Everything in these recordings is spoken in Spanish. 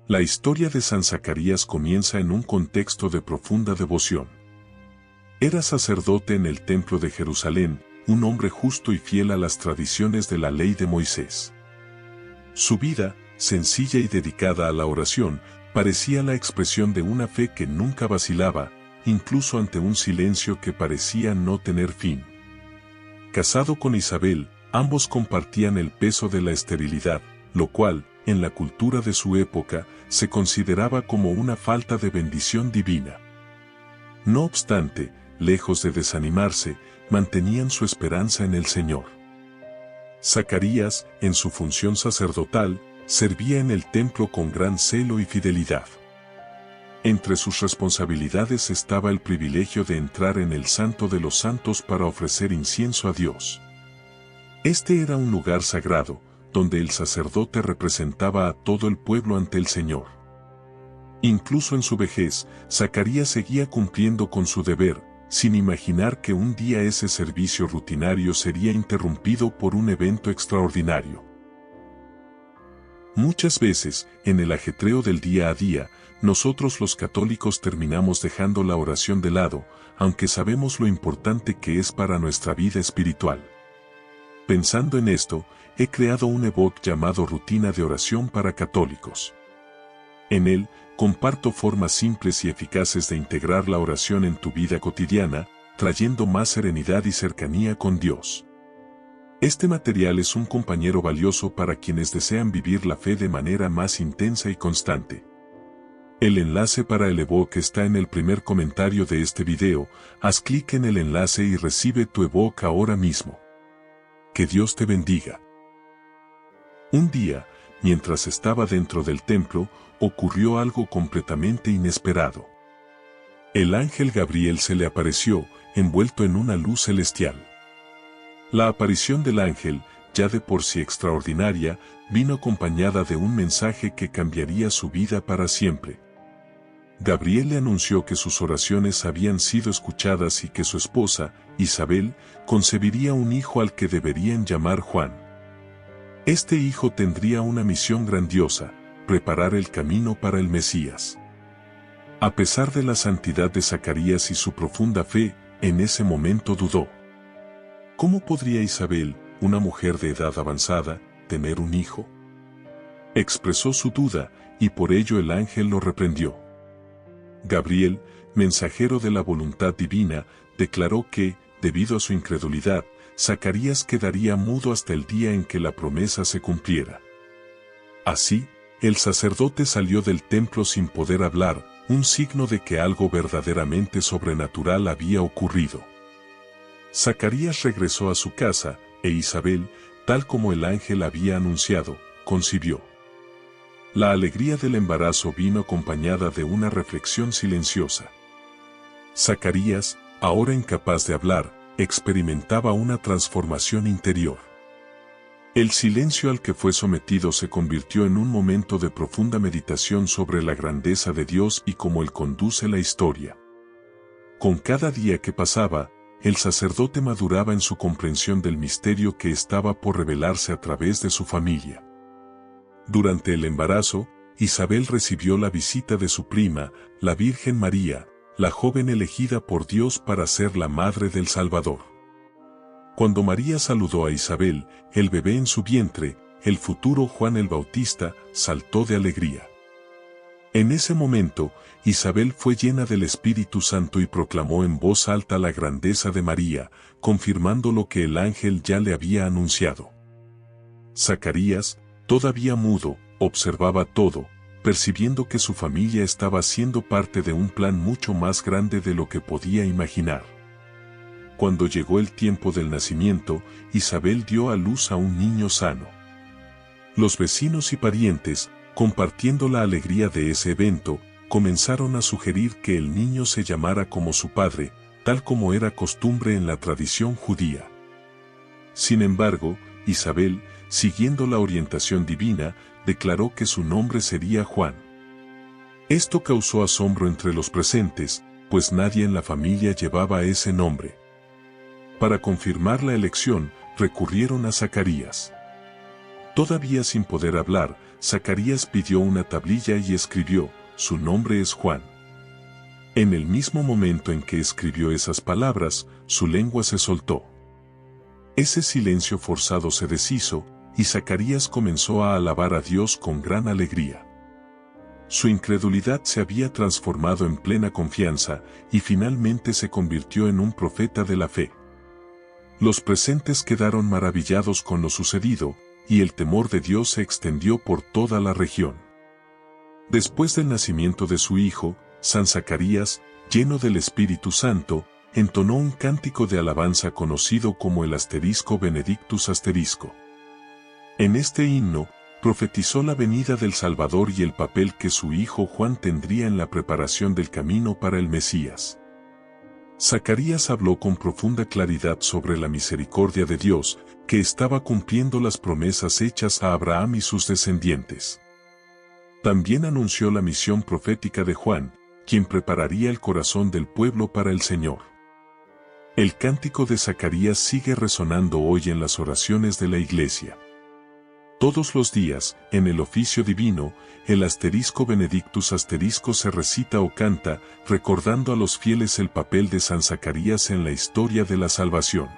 La historia de San Zacarías comienza en un contexto de profunda devoción. Era sacerdote en el templo de Jerusalén, un hombre justo y fiel a las tradiciones de la ley de Moisés. Su vida, sencilla y dedicada a la oración, parecía la expresión de una fe que nunca vacilaba, incluso ante un silencio que parecía no tener fin. Casado con Isabel, ambos compartían el peso de la esterilidad, lo cual, en la cultura de su época, se consideraba como una falta de bendición divina. No obstante, lejos de desanimarse, mantenían su esperanza en el Señor. Zacarías, en su función sacerdotal, servía en el templo con gran celo y fidelidad. Entre sus responsabilidades estaba el privilegio de entrar en el Santo de los Santos para ofrecer incienso a Dios. Este era un lugar sagrado, donde el sacerdote representaba a todo el pueblo ante el Señor. Incluso en su vejez, Zacarías seguía cumpliendo con su deber, sin imaginar que un día ese servicio rutinario sería interrumpido por un evento extraordinario. Muchas veces, en el ajetreo del día a día, nosotros los católicos terminamos dejando la oración de lado, aunque sabemos lo importante que es para nuestra vida espiritual. Pensando en esto, he creado un ebook llamado Rutina de Oración para Católicos. En él, comparto formas simples y eficaces de integrar la oración en tu vida cotidiana, trayendo más serenidad y cercanía con Dios. Este material es un compañero valioso para quienes desean vivir la fe de manera más intensa y constante. El enlace para el ebook está en el primer comentario de este video, haz clic en el enlace y recibe tu ebook ahora mismo. Que Dios te bendiga. Un día, mientras estaba dentro del templo, ocurrió algo completamente inesperado. El ángel Gabriel se le apareció, envuelto en una luz celestial. La aparición del ángel, ya de por sí extraordinaria, vino acompañada de un mensaje que cambiaría su vida para siempre. Gabriel le anunció que sus oraciones habían sido escuchadas y que su esposa, Isabel, concebiría un hijo al que deberían llamar Juan. Este hijo tendría una misión grandiosa: preparar el camino para el Mesías. A pesar de la santidad de Zacarías y su profunda fe, en ese momento dudó. ¿Cómo podría Isabel, una mujer de edad avanzada, tener un hijo? Expresó su duda, y por ello el ángel lo reprendió. Gabriel, mensajero de la voluntad divina, declaró que, debido a su incredulidad, Zacarías quedaría mudo hasta el día en que la promesa se cumpliera. Así, el sacerdote salió del templo sin poder hablar, un signo de que algo verdaderamente sobrenatural había ocurrido. Zacarías regresó a su casa, e Isabel, tal como el ángel había anunciado, concibió. La alegría del embarazo vino acompañada de una reflexión silenciosa. Zacarías, ahora incapaz de hablar, experimentaba una transformación interior. El silencio al que fue sometido se convirtió en un momento de profunda meditación sobre la grandeza de Dios y cómo Él conduce la historia. Con cada día que pasaba, el sacerdote maduraba en su comprensión del misterio que estaba por revelarse a través de su familia. Durante el embarazo, Isabel recibió la visita de su prima, la Virgen María, la joven elegida por Dios para ser la madre del Salvador. Cuando María saludó a Isabel, el bebé en su vientre, el futuro Juan el Bautista, saltó de alegría. En ese momento, Isabel fue llena del Espíritu Santo y proclamó en voz alta la grandeza de María, confirmando lo que el ángel ya le había anunciado. Zacarías, todavía mudo, observaba todo, percibiendo que su familia estaba siendo parte de un plan mucho más grande de lo que podía imaginar. Cuando llegó el tiempo del nacimiento, Isabel dio a luz a un niño sano. Los vecinos y parientes, compartiendo la alegría de ese evento, comenzaron a sugerir que el niño se llamara como su padre, tal como era costumbre en la tradición judía. Sin embargo, Isabel, siguiendo la orientación divina, declaró que su nombre sería Juan. Esto causó asombro entre los presentes, pues nadie en la familia llevaba ese nombre. Para confirmar la elección, recurrieron a Zacarías. Todavía sin poder hablar, Zacarías pidió una tablilla y escribió: «Su nombre es Juan». En el mismo momento en que escribió esas palabras, su lengua se soltó. Ese silencio forzado se deshizo, y Zacarías comenzó a alabar a Dios con gran alegría. Su incredulidad se había transformado en plena confianza, y finalmente se convirtió en un profeta de la fe. Los presentes quedaron maravillados con lo sucedido, y el temor de Dios se extendió por toda la región. Después del nacimiento de su hijo, San Zacarías, lleno del Espíritu Santo, entonó un cántico de alabanza conocido como el Benedictus asterisco. En este himno, profetizó la venida del Salvador y el papel que su hijo Juan tendría en la preparación del camino para el Mesías. Zacarías habló con profunda claridad sobre la misericordia de Dios, que estaba cumpliendo las promesas hechas a Abraham y sus descendientes. También anunció la misión profética de Juan, quien prepararía el corazón del pueblo para el Señor. El cántico de Zacarías sigue resonando hoy en las oraciones de la Iglesia. Todos los días, en el oficio divino, el Benedictus asterisco se recita o canta, recordando a los fieles el papel de San Zacarías en la historia de la salvación.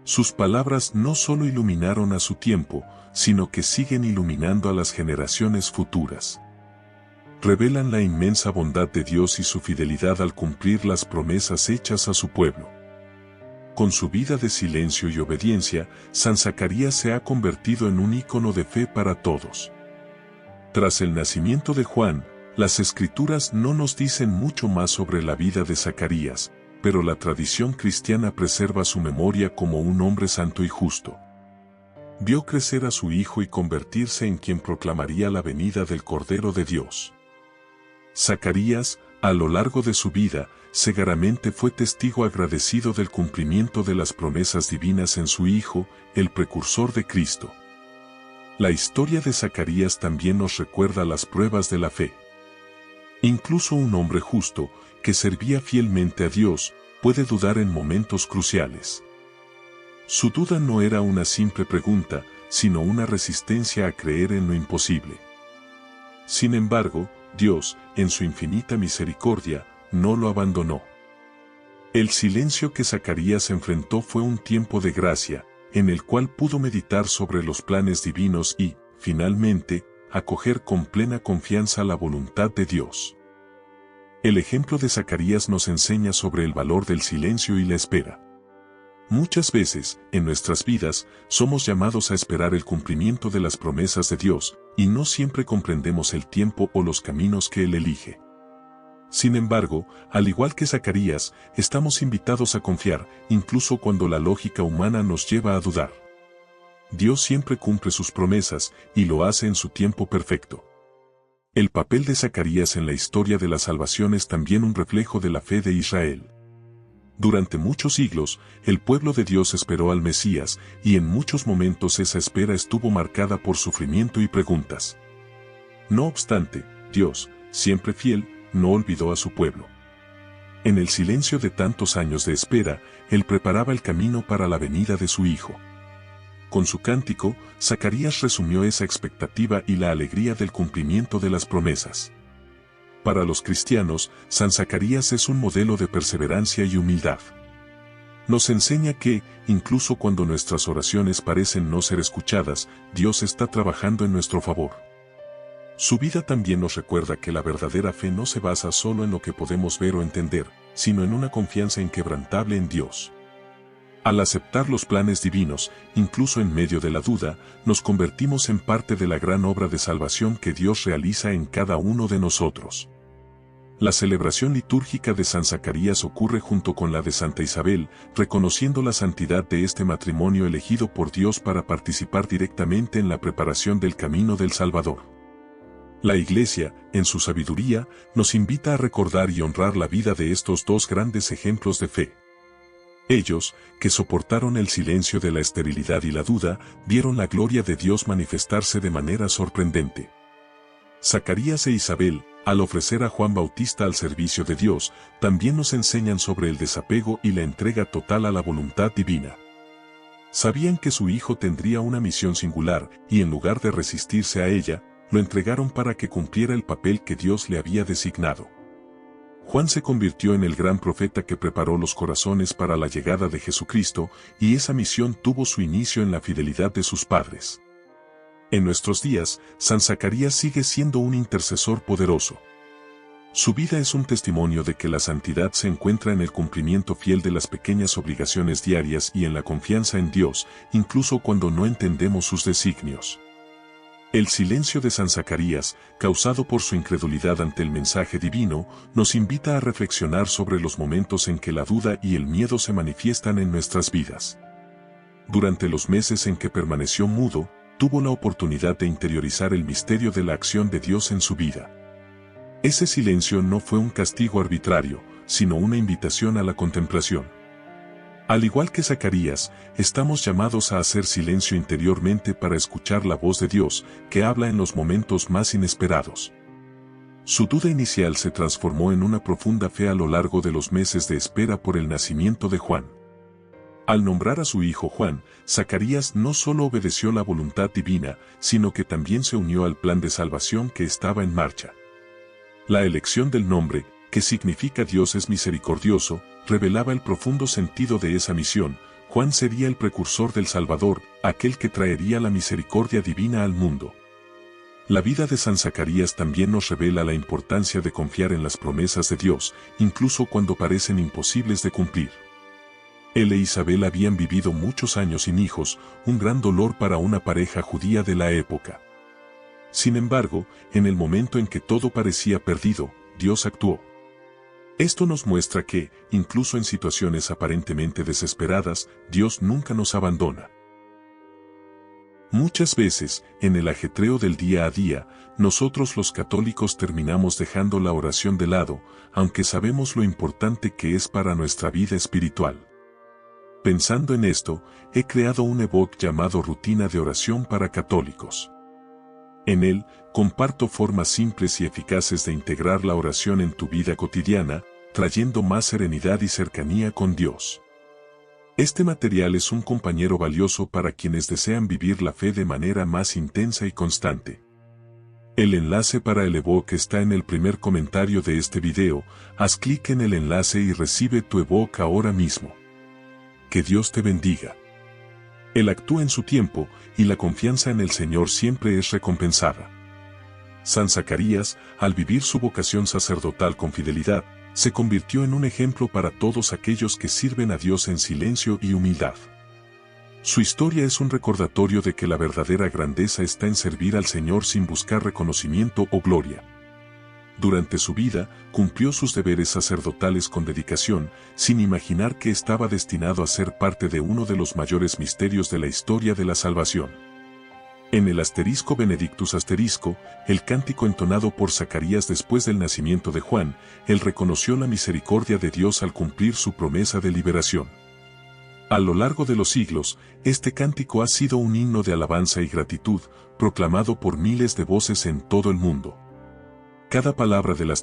Sus palabras no solo iluminaron a su tiempo, sino que siguen iluminando a las generaciones futuras. Revelan la inmensa bondad de Dios y su fidelidad al cumplir las promesas hechas a su pueblo. Con su vida de silencio y obediencia, San Zacarías se ha convertido en un ícono de fe para todos. Tras el nacimiento de Juan, las Escrituras no nos dicen mucho más sobre la vida de Zacarías, pero la tradición cristiana preserva su memoria como un hombre santo y justo. Vio crecer a su hijo y convertirse en quien proclamaría la venida del Cordero de Dios. Zacarías, a lo largo de su vida, segaramente fue testigo agradecido del cumplimiento de las promesas divinas en su Hijo, el precursor de Cristo. La historia de Zacarías también nos recuerda las pruebas de la fe. Incluso un hombre justo, que servía fielmente a Dios, puede dudar en momentos cruciales. Su duda no era una simple pregunta, sino una resistencia a creer en lo imposible. Sin embargo, Dios, en su infinita misericordia, no lo abandonó. El silencio que Zacarías enfrentó fue un tiempo de gracia, en el cual pudo meditar sobre los planes divinos y, finalmente, acoger con plena confianza la voluntad de Dios. El ejemplo de Zacarías nos enseña sobre el valor del silencio y la espera. Muchas veces, en nuestras vidas, somos llamados a esperar el cumplimiento de las promesas de Dios, y no siempre comprendemos el tiempo o los caminos que Él elige. Sin embargo, al igual que Zacarías, estamos invitados a confiar, incluso cuando la lógica humana nos lleva a dudar. Dios siempre cumple sus promesas, y lo hace en su tiempo perfecto. El papel de Zacarías en la historia de la salvación es también un reflejo de la fe de Israel. Durante muchos siglos, el pueblo de Dios esperó al Mesías, y en muchos momentos esa espera estuvo marcada por sufrimiento y preguntas. No obstante, Dios, siempre fiel, no olvidó a su pueblo. En el silencio de tantos años de espera, Él preparaba el camino para la venida de su Hijo. Con su cántico, Zacarías resumió esa expectativa y la alegría del cumplimiento de las promesas. Para los cristianos, San Zacarías es un modelo de perseverancia y humildad. Nos enseña que, incluso cuando nuestras oraciones parecen no ser escuchadas, Dios está trabajando en nuestro favor. Su vida también nos recuerda que la verdadera fe no se basa solo en lo que podemos ver o entender, sino en una confianza inquebrantable en Dios. Al aceptar los planes divinos, incluso en medio de la duda, nos convertimos en parte de la gran obra de salvación que Dios realiza en cada uno de nosotros. La celebración litúrgica de San Zacarías ocurre junto con la de Santa Isabel, reconociendo la santidad de este matrimonio elegido por Dios para participar directamente en la preparación del camino del Salvador. La Iglesia, en su sabiduría, nos invita a recordar y honrar la vida de estos dos grandes ejemplos de fe. Ellos, que soportaron el silencio de la esterilidad y la duda, vieron la gloria de Dios manifestarse de manera sorprendente. Zacarías e Isabel, al ofrecer a Juan Bautista al servicio de Dios, también nos enseñan sobre el desapego y la entrega total a la voluntad divina. Sabían que su hijo tendría una misión singular y en lugar de resistirse a ella, lo entregaron para que cumpliera el papel que Dios le había designado. Juan se convirtió en el gran profeta que preparó los corazones para la llegada de Jesucristo, y esa misión tuvo su inicio en la fidelidad de sus padres. En nuestros días, San Zacarías sigue siendo un intercesor poderoso. Su vida es un testimonio de que la santidad se encuentra en el cumplimiento fiel de las pequeñas obligaciones diarias y en la confianza en Dios, incluso cuando no entendemos sus designios. El silencio de San Zacarías, causado por su incredulidad ante el mensaje divino, nos invita a reflexionar sobre los momentos en que la duda y el miedo se manifiestan en nuestras vidas. Durante los meses en que permaneció mudo, tuvo la oportunidad de interiorizar el misterio de la acción de Dios en su vida. Ese silencio no fue un castigo arbitrario, sino una invitación a la contemplación. Al igual que Zacarías, estamos llamados a hacer silencio interiormente para escuchar la voz de Dios, que habla en los momentos más inesperados. Su duda inicial se transformó en una profunda fe a lo largo de los meses de espera por el nacimiento de Juan. Al nombrar a su hijo Juan, Zacarías no solo obedeció la voluntad divina, sino que también se unió al plan de salvación que estaba en marcha. La elección del nombre, que significa Dios es misericordioso, revelaba el profundo sentido de esa misión. Juan sería el precursor del Salvador, aquel que traería la misericordia divina al mundo. La vida de San Zacarías también nos revela la importancia de confiar en las promesas de Dios, incluso cuando parecen imposibles de cumplir. Él e Isabel habían vivido muchos años sin hijos, un gran dolor para una pareja judía de la época. Sin embargo, en el momento en que todo parecía perdido, Dios actuó. Esto nos muestra que, incluso en situaciones aparentemente desesperadas, Dios nunca nos abandona. Muchas veces, en el ajetreo del día a día, nosotros los católicos terminamos dejando la oración de lado, aunque sabemos lo importante que es para nuestra vida espiritual. Pensando en esto, he creado un ebook llamado Rutina de Oración para Católicos. En él, comparto formas simples y eficaces de integrar la oración en tu vida cotidiana, trayendo más serenidad y cercanía con Dios. Este material es un compañero valioso para quienes desean vivir la fe de manera más intensa y constante. El enlace para el ebook está en el primer comentario de este video. Haz clic en el enlace y recibe tu ebook ahora mismo. Que Dios te bendiga. Él actúa en su tiempo, y la confianza en el Señor siempre es recompensada. San Zacarías, al vivir su vocación sacerdotal con fidelidad, se convirtió en un ejemplo para todos aquellos que sirven a Dios en silencio y humildad. Su historia es un recordatorio de que la verdadera grandeza está en servir al Señor sin buscar reconocimiento o gloria. Durante su vida, cumplió sus deberes sacerdotales con dedicación, sin imaginar que estaba destinado a ser parte de uno de los mayores misterios de la historia de la salvación. En el *Benedictus*, el cántico entonado por Zacarías después del nacimiento de Juan, él reconoció la misericordia de Dios al cumplir su promesa de liberación. A lo largo de los siglos, este cántico ha sido un himno de alabanza y gratitud, proclamado por miles de voces en todo el mundo. Cada palabra del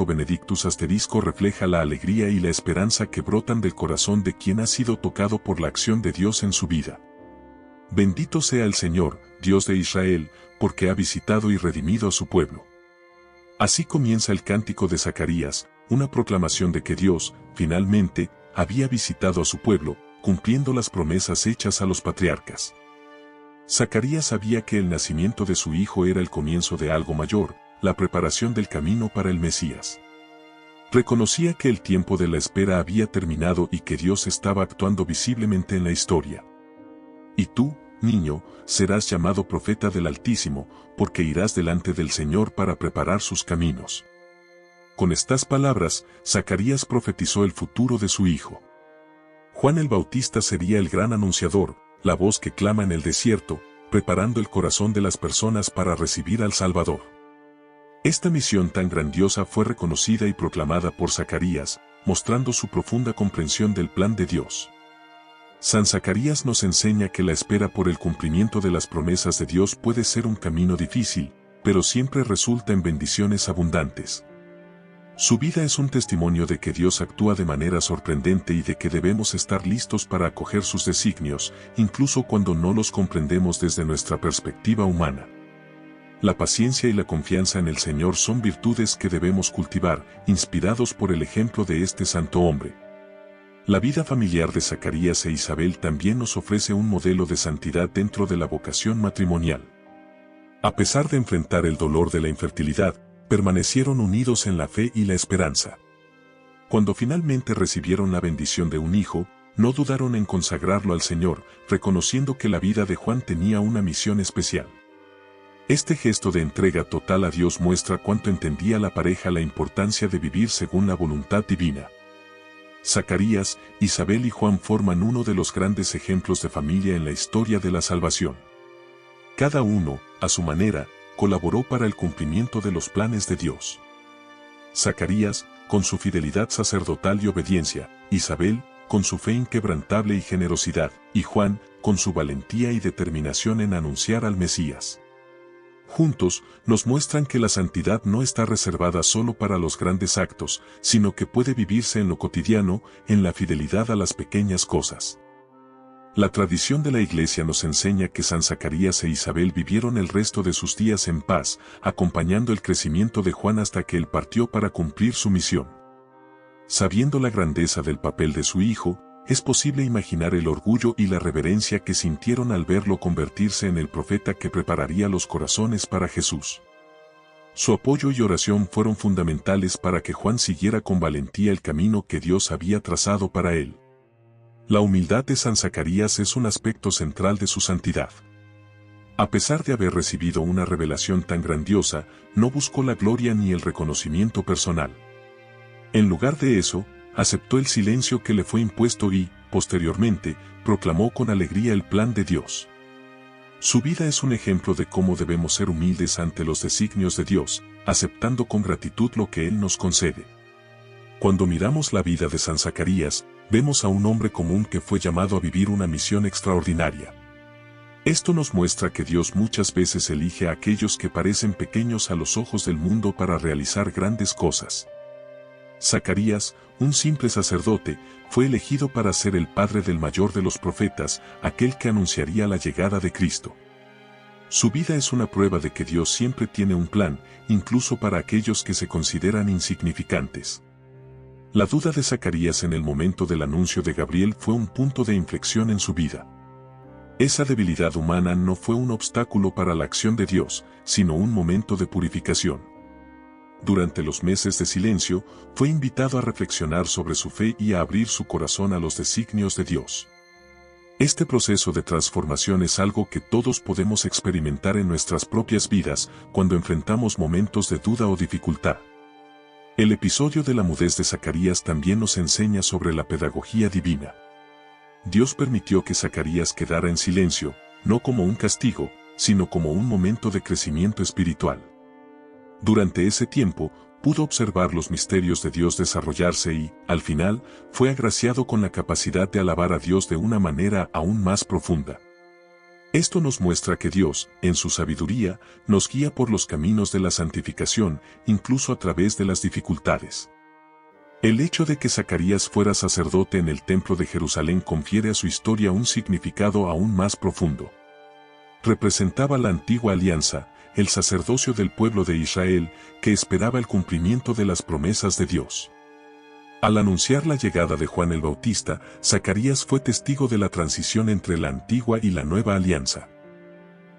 *Benedictus* refleja la alegría y la esperanza que brotan del corazón de quien ha sido tocado por la acción de Dios en su vida. Bendito sea el Señor, Dios de Israel, porque ha visitado y redimido a su pueblo. Así comienza el cántico de Zacarías, una proclamación de que Dios, finalmente, había visitado a su pueblo, cumpliendo las promesas hechas a los patriarcas. Zacarías sabía que el nacimiento de su hijo era el comienzo de algo mayor, la preparación del camino para el Mesías. Reconocía que el tiempo de la espera había terminado y que Dios estaba actuando visiblemente en la historia. Y tú, niño, serás llamado profeta del Altísimo, porque irás delante del Señor para preparar sus caminos. Con estas palabras, Zacarías profetizó el futuro de su hijo. Juan el Bautista sería el gran anunciador, la voz que clama en el desierto, preparando el corazón de las personas para recibir al Salvador. Esta misión tan grandiosa fue reconocida y proclamada por Zacarías, mostrando su profunda comprensión del plan de Dios. San Zacarías nos enseña que la espera por el cumplimiento de las promesas de Dios puede ser un camino difícil, pero siempre resulta en bendiciones abundantes. Su vida es un testimonio de que Dios actúa de manera sorprendente y de que debemos estar listos para acoger sus designios, incluso cuando no los comprendemos desde nuestra perspectiva humana. La paciencia y la confianza en el Señor son virtudes que debemos cultivar, inspirados por el ejemplo de este santo hombre. La vida familiar de Zacarías e Isabel también nos ofrece un modelo de santidad dentro de la vocación matrimonial. A pesar de enfrentar el dolor de la infertilidad, permanecieron unidos en la fe y la esperanza. Cuando finalmente recibieron la bendición de un hijo, no dudaron en consagrarlo al Señor, reconociendo que la vida de Juan tenía una misión especial. Este gesto de entrega total a Dios muestra cuánto entendía la pareja la importancia de vivir según la voluntad divina. Zacarías, Isabel y Juan forman uno de los grandes ejemplos de familia en la historia de la salvación. Cada uno, a su manera, colaboró para el cumplimiento de los planes de Dios. Zacarías, con su fidelidad sacerdotal y obediencia; Isabel, con su fe inquebrantable y generosidad; y Juan, con su valentía y determinación en anunciar al Mesías. Juntos, nos muestran que la santidad no está reservada solo para los grandes actos, sino que puede vivirse en lo cotidiano, en la fidelidad a las pequeñas cosas. La tradición de la Iglesia nos enseña que San Zacarías e Isabel vivieron el resto de sus días en paz, acompañando el crecimiento de Juan hasta que él partió para cumplir su misión. Sabiendo la grandeza del papel de su hijo, es posible imaginar el orgullo y la reverencia que sintieron al verlo convertirse en el profeta que prepararía los corazones para Jesús. Su apoyo y oración fueron fundamentales para que Juan siguiera con valentía el camino que Dios había trazado para él. La humildad de San Zacarías es un aspecto central de su santidad. A pesar de haber recibido una revelación tan grandiosa, no buscó la gloria ni el reconocimiento personal. En lugar de eso, aceptó el silencio que le fue impuesto y, posteriormente, proclamó con alegría el plan de Dios. Su vida es un ejemplo de cómo debemos ser humildes ante los designios de Dios, aceptando con gratitud lo que Él nos concede. Cuando miramos la vida de San Zacarías, vemos a un hombre común que fue llamado a vivir una misión extraordinaria. Esto nos muestra que Dios muchas veces elige a aquellos que parecen pequeños a los ojos del mundo para realizar grandes cosas. Zacarías, un simple sacerdote, fue elegido para ser el padre del mayor de los profetas, aquel que anunciaría la llegada de Cristo. Su vida es una prueba de que Dios siempre tiene un plan, incluso para aquellos que se consideran insignificantes. La duda de Zacarías en el momento del anuncio de Gabriel fue un punto de inflexión en su vida. Esa debilidad humana no fue un obstáculo para la acción de Dios, sino un momento de purificación. Durante los meses de silencio, fue invitado a reflexionar sobre su fe y a abrir su corazón a los designios de Dios. Este proceso de transformación es algo que todos podemos experimentar en nuestras propias vidas cuando enfrentamos momentos de duda o dificultad. El episodio de la mudez de Zacarías también nos enseña sobre la pedagogía divina. Dios permitió que Zacarías quedara en silencio, no como un castigo, sino como un momento de crecimiento espiritual. Durante ese tiempo, pudo observar los misterios de Dios desarrollarse y, al final, fue agraciado con la capacidad de alabar a Dios de una manera aún más profunda. Esto nos muestra que Dios, en su sabiduría, nos guía por los caminos de la santificación, incluso a través de las dificultades. El hecho de que Zacarías fuera sacerdote en el Templo de Jerusalén confiere a su historia un significado aún más profundo. Representaba la antigua alianza, el sacerdocio del pueblo de Israel, que esperaba el cumplimiento de las promesas de Dios. Al anunciar la llegada de Juan el Bautista, Zacarías fue testigo de la transición entre la antigua y la nueva alianza.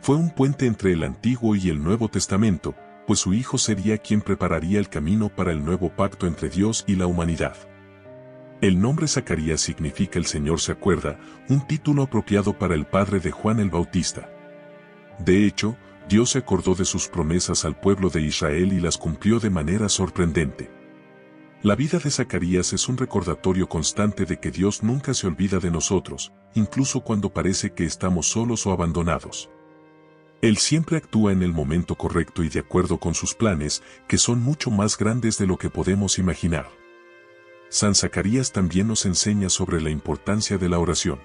Fue un puente entre el Antiguo y el Nuevo Testamento, pues su hijo sería quien prepararía el camino para el nuevo pacto entre Dios y la humanidad. El nombre Zacarías significa "el Señor se acuerda", un título apropiado para el padre de Juan el Bautista. De hecho, Dios se acordó de sus promesas al pueblo de Israel y las cumplió de manera sorprendente. La vida de Zacarías es un recordatorio constante de que Dios nunca se olvida de nosotros, incluso cuando parece que estamos solos o abandonados. Él siempre actúa en el momento correcto y de acuerdo con sus planes, que son mucho más grandes de lo que podemos imaginar. San Zacarías también nos enseña sobre la importancia de la oración.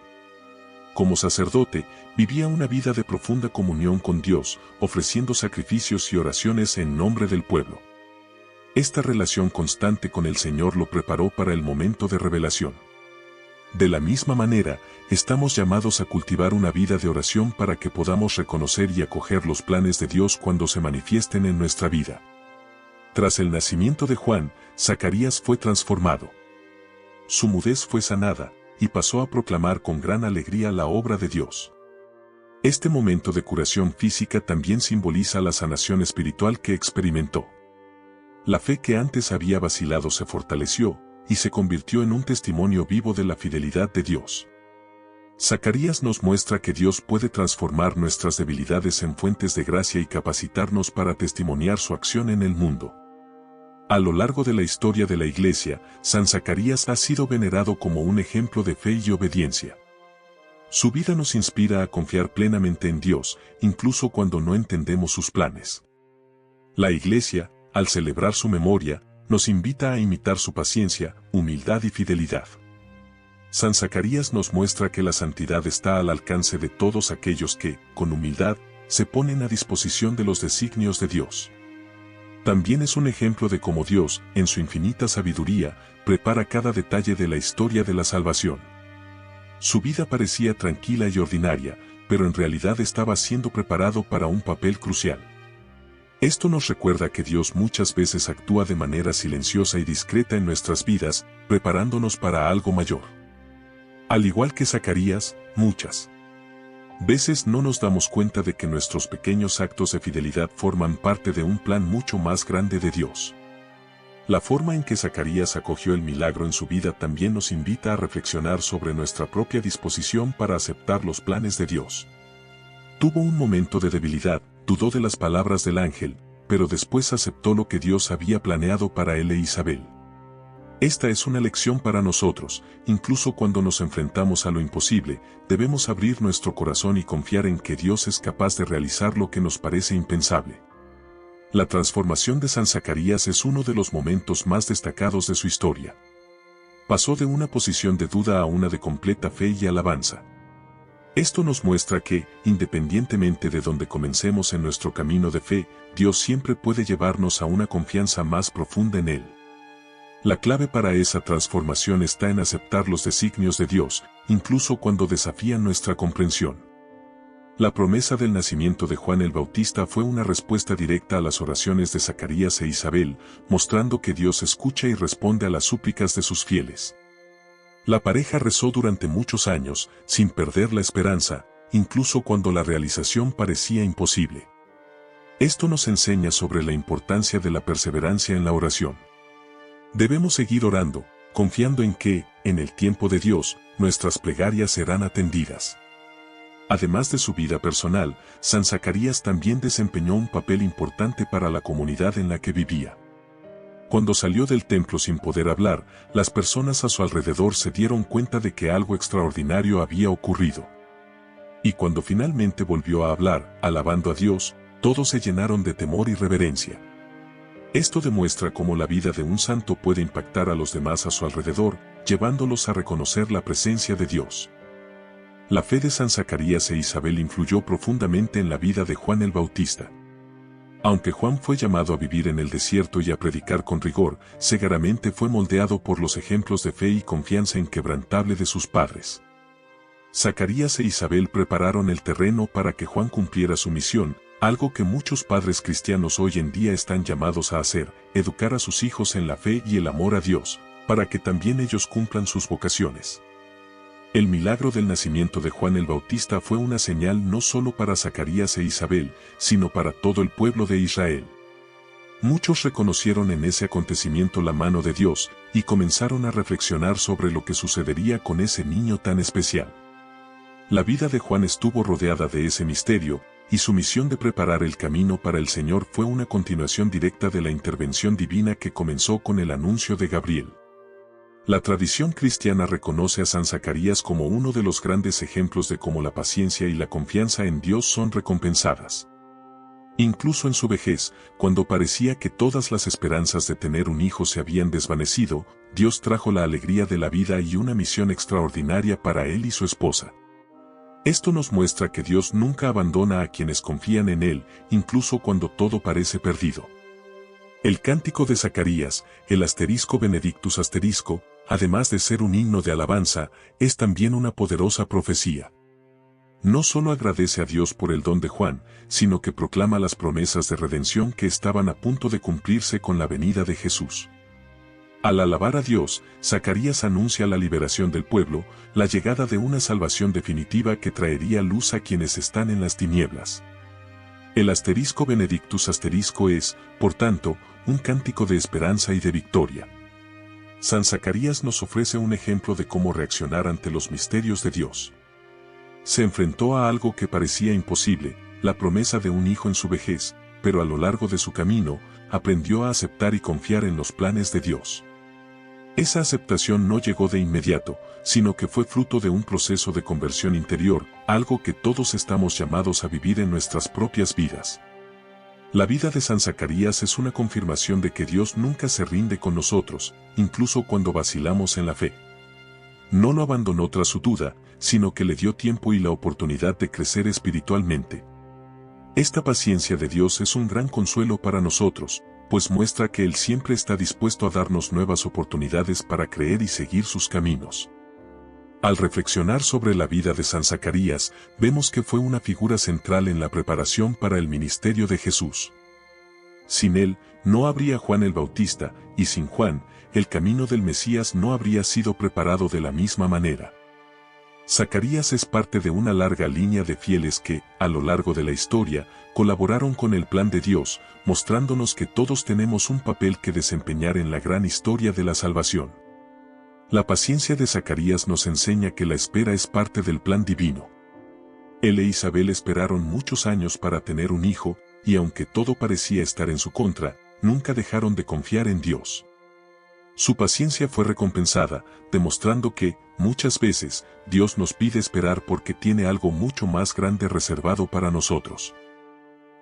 Como sacerdote, vivía una vida de profunda comunión con Dios, ofreciendo sacrificios y oraciones en nombre del pueblo. Esta relación constante con el Señor lo preparó para el momento de revelación. De la misma manera, estamos llamados a cultivar una vida de oración para que podamos reconocer y acoger los planes de Dios cuando se manifiesten en nuestra vida. Tras el nacimiento de Juan, Zacarías fue transformado. Su mudez fue sanada, y pasó a proclamar con gran alegría la obra de Dios. Este momento de curación física también simboliza la sanación espiritual que experimentó. La fe que antes había vacilado se fortaleció, y se convirtió en un testimonio vivo de la fidelidad de Dios. Zacarías nos muestra que Dios puede transformar nuestras debilidades en fuentes de gracia y capacitarnos para testimoniar su acción en el mundo. A lo largo de la historia de la Iglesia, San Zacarías ha sido venerado como un ejemplo de fe y obediencia. Su vida nos inspira a confiar plenamente en Dios, incluso cuando no entendemos sus planes. La Iglesia, al celebrar su memoria, nos invita a imitar su paciencia, humildad y fidelidad. San Zacarías nos muestra que la santidad está al alcance de todos aquellos que, con humildad, se ponen a disposición de los designios de Dios. También es un ejemplo de cómo Dios, en su infinita sabiduría, prepara cada detalle de la historia de la salvación. Su vida parecía tranquila y ordinaria, pero en realidad estaba siendo preparado para un papel crucial. Esto nos recuerda que Dios muchas veces actúa de manera silenciosa y discreta en nuestras vidas, preparándonos para algo mayor. Al igual que Zacarías, muchas veces no nos damos cuenta de que nuestros pequeños actos de fidelidad forman parte de un plan mucho más grande de Dios. La forma en que Zacarías acogió el milagro en su vida también nos invita a reflexionar sobre nuestra propia disposición para aceptar los planes de Dios. Tuvo un momento de debilidad, dudó de las palabras del ángel, pero después aceptó lo que Dios había planeado para él e Isabel. Esta es una lección para nosotros, incluso cuando nos enfrentamos a lo imposible, debemos abrir nuestro corazón y confiar en que Dios es capaz de realizar lo que nos parece impensable. La transformación de San Zacarías es uno de los momentos más destacados de su historia. Pasó de una posición de duda a una de completa fe y alabanza. Esto nos muestra que, independientemente de donde comencemos en nuestro camino de fe, Dios siempre puede llevarnos a una confianza más profunda en Él. La clave para esa transformación está en aceptar los designios de Dios, incluso cuando desafían nuestra comprensión. La promesa del nacimiento de Juan el Bautista fue una respuesta directa a las oraciones de Zacarías e Isabel, mostrando que Dios escucha y responde a las súplicas de sus fieles. La pareja rezó durante muchos años, sin perder la esperanza, incluso cuando la realización parecía imposible. Esto nos enseña sobre la importancia de la perseverancia en la oración. Debemos seguir orando, confiando en que, en el tiempo de Dios, nuestras plegarias serán atendidas. Además de su vida personal, San Zacarías también desempeñó un papel importante para la comunidad en la que vivía. Cuando salió del templo sin poder hablar, las personas a su alrededor se dieron cuenta de que algo extraordinario había ocurrido. Y cuando finalmente volvió a hablar, alabando a Dios, todos se llenaron de temor y reverencia. Esto demuestra cómo la vida de un santo puede impactar a los demás a su alrededor, llevándolos a reconocer la presencia de Dios. La fe de San Zacarías e Isabel influyó profundamente en la vida de Juan el Bautista. Aunque Juan fue llamado a vivir en el desierto y a predicar con rigor, seguramente fue moldeado por los ejemplos de fe y confianza inquebrantable de sus padres. Zacarías e Isabel prepararon el terreno para que Juan cumpliera su misión, algo que muchos padres cristianos hoy en día están llamados a hacer, educar a sus hijos en la fe y el amor a Dios, para que también ellos cumplan sus vocaciones. El milagro del nacimiento de Juan el Bautista fue una señal no solo para Zacarías e Isabel, sino para todo el pueblo de Israel. Muchos reconocieron en ese acontecimiento la mano de Dios, y comenzaron a reflexionar sobre lo que sucedería con ese niño tan especial. La vida de Juan estuvo rodeada de ese misterio, y su misión de preparar el camino para el Señor fue una continuación directa de la intervención divina que comenzó con el anuncio de Gabriel. La tradición cristiana reconoce a San Zacarías como uno de los grandes ejemplos de cómo la paciencia y la confianza en Dios son recompensadas. Incluso en su vejez, cuando parecía que todas las esperanzas de tener un hijo se habían desvanecido, Dios trajo la alegría de la vida y una misión extraordinaria para él y su esposa. Esto nos muestra que Dios nunca abandona a quienes confían en Él, incluso cuando todo parece perdido. El cántico de Zacarías, el asterisco Benedictus asterisco, además de ser un himno de alabanza, es también una poderosa profecía. No solo agradece a Dios por el don de Juan, sino que proclama las promesas de redención que estaban a punto de cumplirse con la venida de Jesús. Al alabar a Dios, Zacarías anuncia la liberación del pueblo, la llegada de una salvación definitiva que traería luz a quienes están en las tinieblas. El asterisco Benedictus asterisco es, por tanto, un cántico de esperanza y de victoria. San Zacarías nos ofrece un ejemplo de cómo reaccionar ante los misterios de Dios. Se enfrentó a algo que parecía imposible, la promesa de un hijo en su vejez, pero a lo largo de su camino, aprendió a aceptar y confiar en los planes de Dios. Esa aceptación no llegó de inmediato, sino que fue fruto de un proceso de conversión interior, algo que todos estamos llamados a vivir en nuestras propias vidas. La vida de San Zacarías es una confirmación de que Dios nunca se rinde con nosotros, incluso cuando vacilamos en la fe. No lo abandonó tras su duda, sino que le dio tiempo y la oportunidad de crecer espiritualmente. Esta paciencia de Dios es un gran consuelo para nosotros, pues muestra que Él siempre está dispuesto a darnos nuevas oportunidades para creer y seguir sus caminos. Al reflexionar sobre la vida de San Zacarías, vemos que fue una figura central en la preparación para el ministerio de Jesús. Sin él, no habría Juan el Bautista, y sin Juan, el camino del Mesías no habría sido preparado de la misma manera. Zacarías es parte de una larga línea de fieles que, a lo largo de la historia, colaboraron con el plan de Dios, mostrándonos que todos tenemos un papel que desempeñar en la gran historia de la salvación. La paciencia de Zacarías nos enseña que la espera es parte del plan divino. Él e Isabel esperaron muchos años para tener un hijo, y aunque todo parecía estar en su contra, nunca dejaron de confiar en Dios. Su paciencia fue recompensada, demostrando que, muchas veces, Dios nos pide esperar porque tiene algo mucho más grande reservado para nosotros.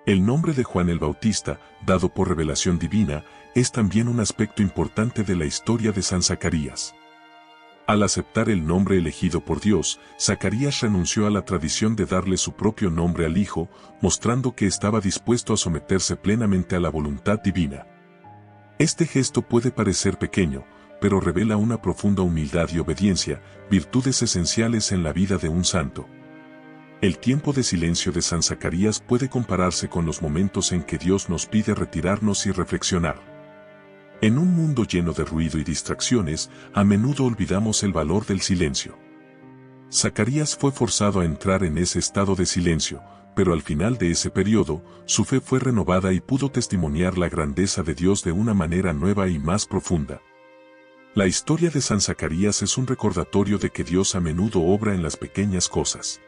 El nombre de Juan el Bautista, dado por revelación divina, es también un aspecto importante de la historia de San Zacarías. Al aceptar el nombre elegido por Dios, Zacarías renunció a la tradición de darle su propio nombre al Hijo, mostrando que estaba dispuesto a someterse plenamente a la voluntad divina. Este gesto puede parecer pequeño, pero revela una profunda humildad y obediencia, virtudes esenciales en la vida de un santo. El tiempo de silencio de San Zacarías puede compararse con los momentos en que Dios nos pide retirarnos y reflexionar. En un mundo lleno de ruido y distracciones, a menudo olvidamos el valor del silencio. Zacarías fue forzado a entrar en ese estado de silencio, pero al final de ese periodo, su fe fue renovada y pudo testimoniar la grandeza de Dios de una manera nueva y más profunda. La historia de San Zacarías es un recordatorio de que Dios a menudo obra en las pequeñas cosas.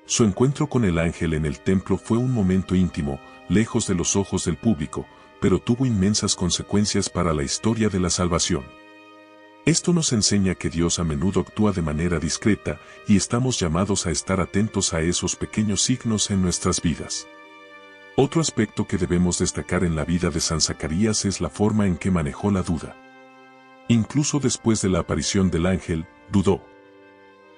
Su encuentro con el ángel en el templo fue un momento íntimo, lejos de los ojos del público, pero tuvo inmensas consecuencias para la historia de la salvación. Esto nos enseña que Dios a menudo actúa de manera discreta y estamos llamados a estar atentos a esos pequeños signos en nuestras vidas. Otro aspecto que debemos destacar en la vida de San Zacarías es la forma en que manejó la duda. Incluso después de la aparición del ángel, dudó.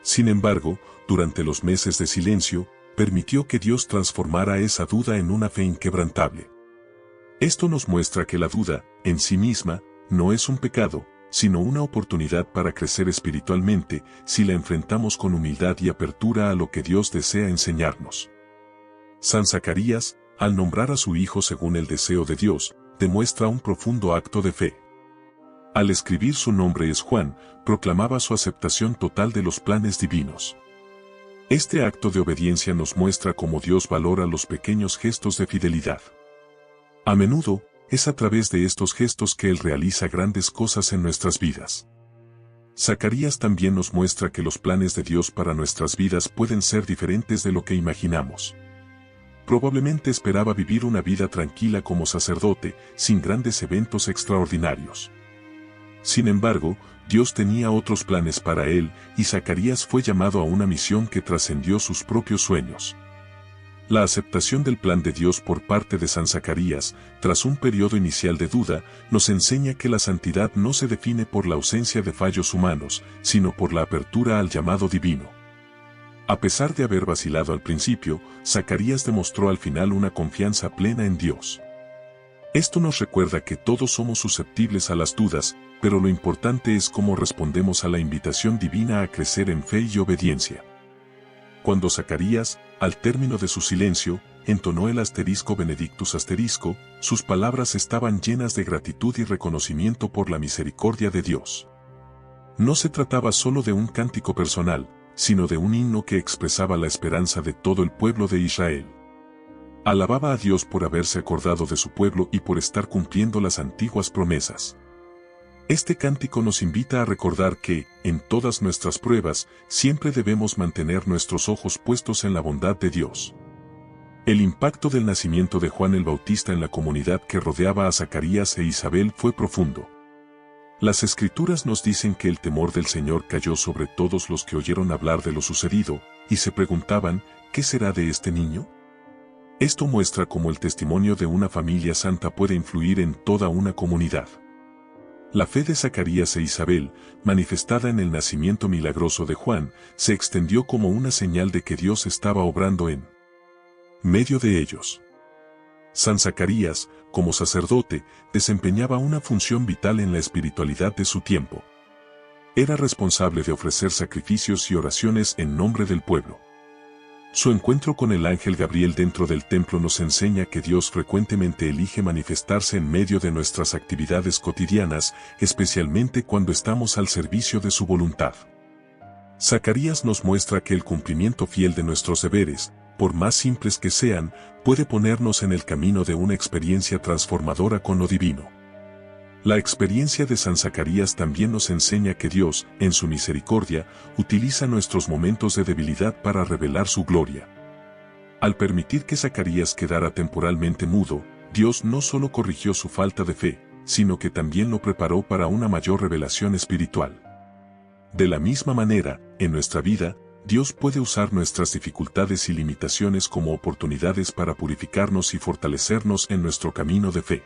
Sin embargo, durante los meses de silencio, permitió que Dios transformara esa duda en una fe inquebrantable. Esto nos muestra que la duda, en sí misma, no es un pecado, sino una oportunidad para crecer espiritualmente si la enfrentamos con humildad y apertura a lo que Dios desea enseñarnos. San Zacarías, al nombrar a su hijo según el deseo de Dios, demuestra un profundo acto de fe. Al escribir su nombre es Juan, proclamaba su aceptación total de los planes divinos. Este acto de obediencia nos muestra cómo Dios valora los pequeños gestos de fidelidad. A menudo, es a través de estos gestos que Él realiza grandes cosas en nuestras vidas. Zacarías también nos muestra que los planes de Dios para nuestras vidas pueden ser diferentes de lo que imaginamos. Probablemente esperaba vivir una vida tranquila como sacerdote, sin grandes eventos extraordinarios. Sin embargo, Dios tenía otros planes para él, y Zacarías fue llamado a una misión que trascendió sus propios sueños. La aceptación del plan de Dios por parte de San Zacarías, tras un periodo inicial de duda, nos enseña que la santidad no se define por la ausencia de fallos humanos, sino por la apertura al llamado divino. A pesar de haber vacilado al principio, Zacarías demostró al final una confianza plena en Dios. Esto nos recuerda que todos somos susceptibles a las dudas, pero lo importante es cómo respondemos a la invitación divina a crecer en fe y obediencia. Cuando Zacarías, al término de su silencio, entonó el asterisco Benedictus asterisco, sus palabras estaban llenas de gratitud y reconocimiento por la misericordia de Dios. No se trataba solo de un cántico personal, sino de un himno que expresaba la esperanza de todo el pueblo de Israel. Alababa a Dios por haberse acordado de su pueblo y por estar cumpliendo las antiguas promesas. Este cántico nos invita a recordar que, en todas nuestras pruebas, siempre debemos mantener nuestros ojos puestos en la bondad de Dios. El impacto del nacimiento de Juan el Bautista en la comunidad que rodeaba a Zacarías e Isabel fue profundo. Las Escrituras nos dicen que el temor del Señor cayó sobre todos los que oyeron hablar de lo sucedido, y se preguntaban, ¿qué será de este niño? Esto muestra cómo el testimonio de una familia santa puede influir en toda una comunidad. La fe de Zacarías e Isabel, manifestada en el nacimiento milagroso de Juan, se extendió como una señal de que Dios estaba obrando en medio de ellos. San Zacarías, como sacerdote, desempeñaba una función vital en la espiritualidad de su tiempo. Era responsable de ofrecer sacrificios y oraciones en nombre del pueblo. Su encuentro con el ángel Gabriel dentro del templo nos enseña que Dios frecuentemente elige manifestarse en medio de nuestras actividades cotidianas, especialmente cuando estamos al servicio de su voluntad. Zacarías nos muestra que el cumplimiento fiel de nuestros deberes, por más simples que sean, puede ponernos en el camino de una experiencia transformadora con lo divino. La experiencia de San Zacarías también nos enseña que Dios, en su misericordia, utiliza nuestros momentos de debilidad para revelar su gloria. Al permitir que Zacarías quedara temporalmente mudo, Dios no solo corrigió su falta de fe, sino que también lo preparó para una mayor revelación espiritual. De la misma manera, en nuestra vida, Dios puede usar nuestras dificultades y limitaciones como oportunidades para purificarnos y fortalecernos en nuestro camino de fe.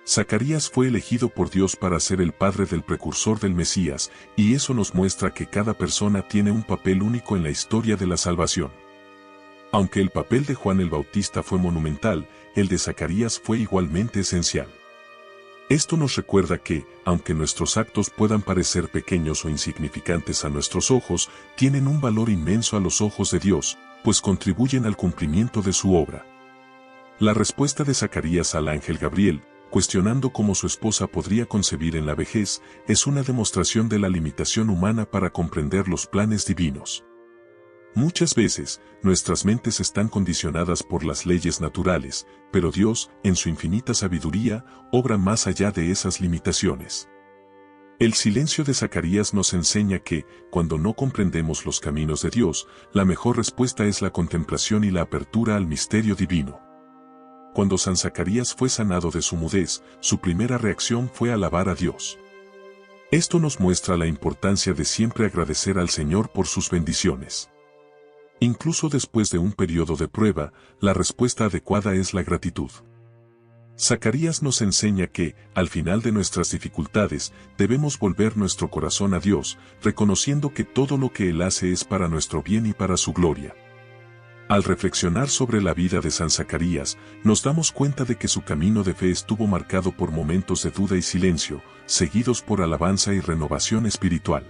Zacarías fue elegido por Dios para ser el padre del precursor del Mesías, y eso nos muestra que cada persona tiene un papel único en la historia de la salvación. Aunque el papel de Juan el Bautista fue monumental, el de Zacarías fue igualmente esencial. Esto nos recuerda que, aunque nuestros actos puedan parecer pequeños o insignificantes a nuestros ojos, tienen un valor inmenso a los ojos de Dios, pues contribuyen al cumplimiento de su obra. La respuesta de Zacarías al ángel Gabriel, cuestionando cómo su esposa podría concebir en la vejez, es una demostración de la limitación humana para comprender los planes divinos. Muchas veces, nuestras mentes están condicionadas por las leyes naturales, pero Dios, en su infinita sabiduría, obra más allá de esas limitaciones. El silencio de Zacarías nos enseña que, cuando no comprendemos los caminos de Dios, la mejor respuesta es la contemplación y la apertura al misterio divino. Cuando San Zacarías fue sanado de su mudez, su primera reacción fue alabar a Dios. Esto nos muestra la importancia de siempre agradecer al Señor por sus bendiciones. Incluso después de un periodo de prueba, la respuesta adecuada es la gratitud. Zacarías nos enseña que, al final de nuestras dificultades, debemos volver nuestro corazón a Dios, reconociendo que todo lo que Él hace es para nuestro bien y para su gloria. Al reflexionar sobre la vida de San Zacarías, nos damos cuenta de que su camino de fe estuvo marcado por momentos de duda y silencio, seguidos por alabanza y renovación espiritual.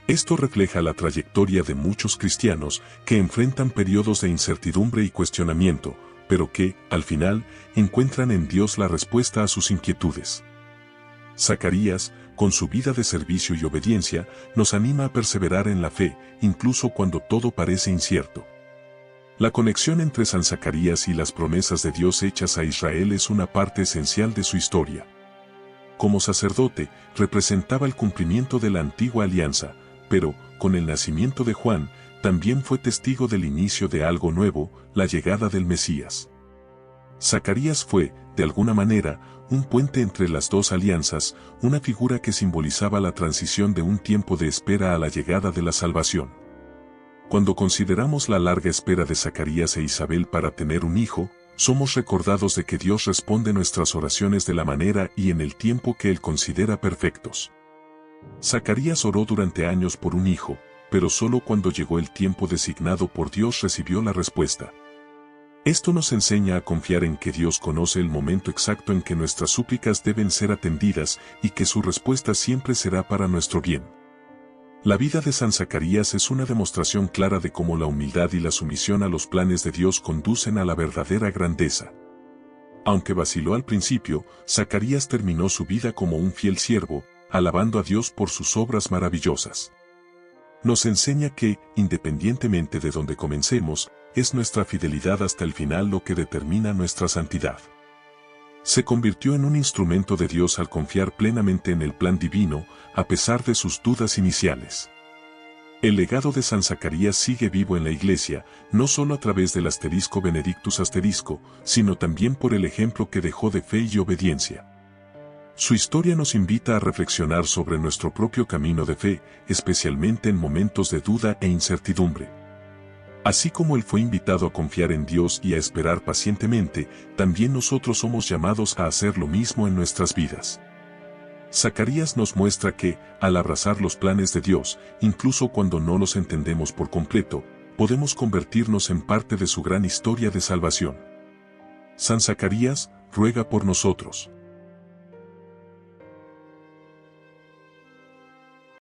Esto refleja la trayectoria de muchos cristianos que enfrentan periodos de incertidumbre y cuestionamiento, pero que, al final, encuentran en Dios la respuesta a sus inquietudes. Zacarías, con su vida de servicio y obediencia, nos anima a perseverar en la fe, incluso cuando todo parece incierto. La conexión entre San Zacarías y las promesas de Dios hechas a Israel es una parte esencial de su historia. Como sacerdote, representaba el cumplimiento de la antigua alianza, pero, con el nacimiento de Juan, también fue testigo del inicio de algo nuevo, la llegada del Mesías. Zacarías fue, de alguna manera, un puente entre las dos alianzas, una figura que simbolizaba la transición de un tiempo de espera a la llegada de la salvación. Cuando consideramos la larga espera de Zacarías e Isabel para tener un hijo, somos recordados de que Dios responde nuestras oraciones de la manera y en el tiempo que Él considera perfectos. Zacarías oró durante años por un hijo, pero solo cuando llegó el tiempo designado por Dios recibió la respuesta. Esto nos enseña a confiar en que Dios conoce el momento exacto en que nuestras súplicas deben ser atendidas y que su respuesta siempre será para nuestro bien. La vida de San Zacarías es una demostración clara de cómo la humildad y la sumisión a los planes de Dios conducen a la verdadera grandeza. Aunque vaciló al principio, Zacarías terminó su vida como un fiel siervo, alabando a Dios por sus obras maravillosas. Nos enseña que, independientemente de donde comencemos, es nuestra fidelidad hasta el final lo que determina nuestra santidad. Se convirtió en un instrumento de Dios al confiar plenamente en el plan divino, a pesar de sus dudas iniciales. El legado de San Zacarías sigue vivo en la Iglesia, no solo a través del *Benedictus*, sino también por el ejemplo que dejó de fe y obediencia. Su historia nos invita a reflexionar sobre nuestro propio camino de fe, especialmente en momentos de duda e incertidumbre. Así como él fue invitado a confiar en Dios y a esperar pacientemente, también nosotros somos llamados a hacer lo mismo en nuestras vidas. Zacarías nos muestra que, al abrazar los planes de Dios, incluso cuando no los entendemos por completo, podemos convertirnos en parte de su gran historia de salvación. San Zacarías, ruega por nosotros.